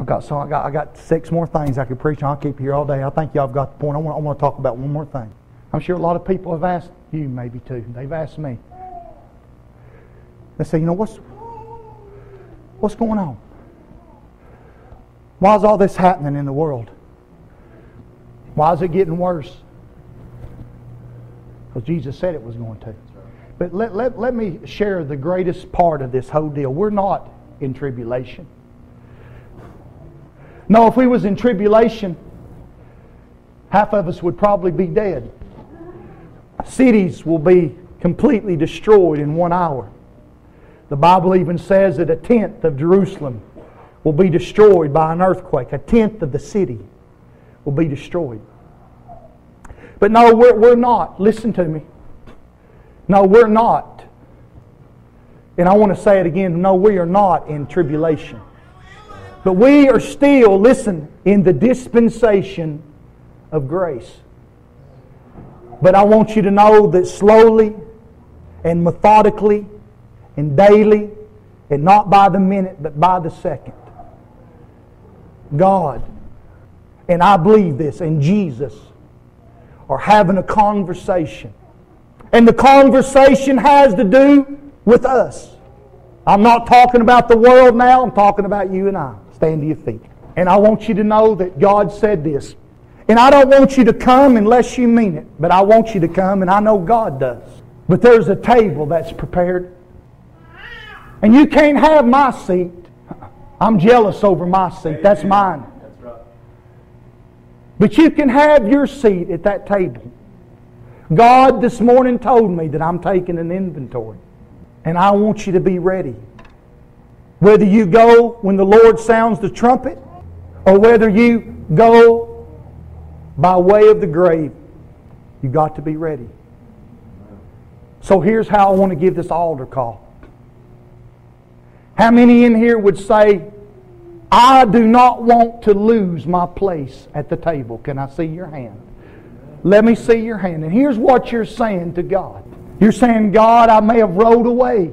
I got 6 more things I could preach on. I'll keep you here all day. I think y'all have got the point. I want to talk about one more thing. I'm sure a lot of people have asked you maybe too. They've asked me. They say, what's going on? Why is all this happening in the world? Why is it getting worse? Because Jesus said it was going to. But let me share the greatest part of this whole deal. We're not in tribulation. No, if we was in tribulation, half of us would probably be dead. Cities will be completely destroyed in 1 hour. The Bible even says that 1/10 of Jerusalem will be destroyed by an earthquake. 1/10 of the city will be destroyed. But no, we're not. Listen to me. No, we're not. And I want to say it again. No, we are not in tribulation. But we are still, listen, in the dispensation of grace. But I want you to know that slowly and methodically and daily, and not by the minute, but by the second, God, and I believe this, and Jesus are having a conversation. And the conversation has to do with us. I'm not talking about the world now, I'm talking about you and I. Stand to your feet. And I want you to know that God said this. And I don't want you to come unless you mean it. But I want you to come, and I know God does. But there's a table that's prepared. And you can't have my seat. I'm jealous over my seat. That's mine. That's right. But you can have your seat at that table. God this morning told me that I'm taking an inventory. And I want you to be ready. Whether you go when the Lord sounds the trumpet, or whether you go by way of the grave, you got to be ready. So here's how I want to give this altar call. How many in here would say, I do not want to lose my place at the table? Can I see your hand? Let me see your hand. And here's what you're saying to God. You're saying, God, I may have rolled away,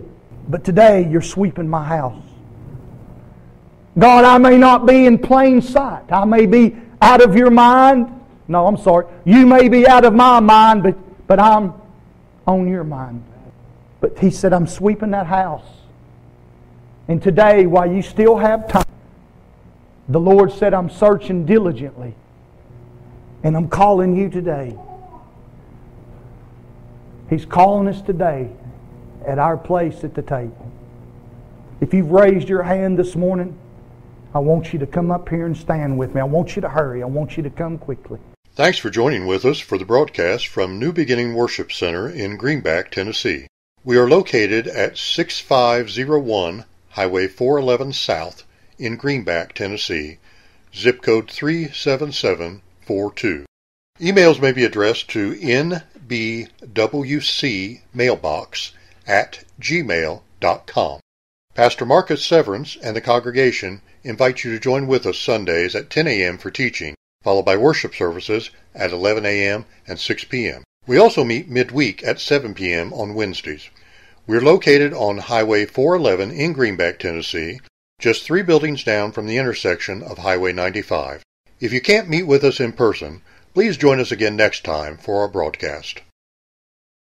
but today you're sweeping my house. God, I may not be in plain sight. I may be out of your mind. No, I'm sorry. You may be out of my mind, but I'm on your mind. But He said, I'm sweeping that house. And today, while you still have time, the Lord said, I'm searching diligently. And I'm calling you today. He's calling us today at our place at the table. If you've raised your hand this morning, I want you to come up here and stand with me. I want you to hurry. I want you to come quickly. Thanks for joining with us for the broadcast from New Beginning Worship Center in Greenback, Tennessee. We are located at 6501 Highway 411 South in Greenback, Tennessee, zip code 37742. Emails may be addressed to nbwcmailbox@gmail.com. Pastor Marcus Severance and the congregation invite you to join with us Sundays at 10 a.m. for teaching, followed by worship services at 11 a.m. and 6 p.m. We also meet midweek at 7 p.m. on Wednesdays. We're located on Highway 411 in Greenback, Tennessee, just 3 buildings down from the intersection of Highway 95. If you can't meet with us in person, please join us again next time for our broadcast.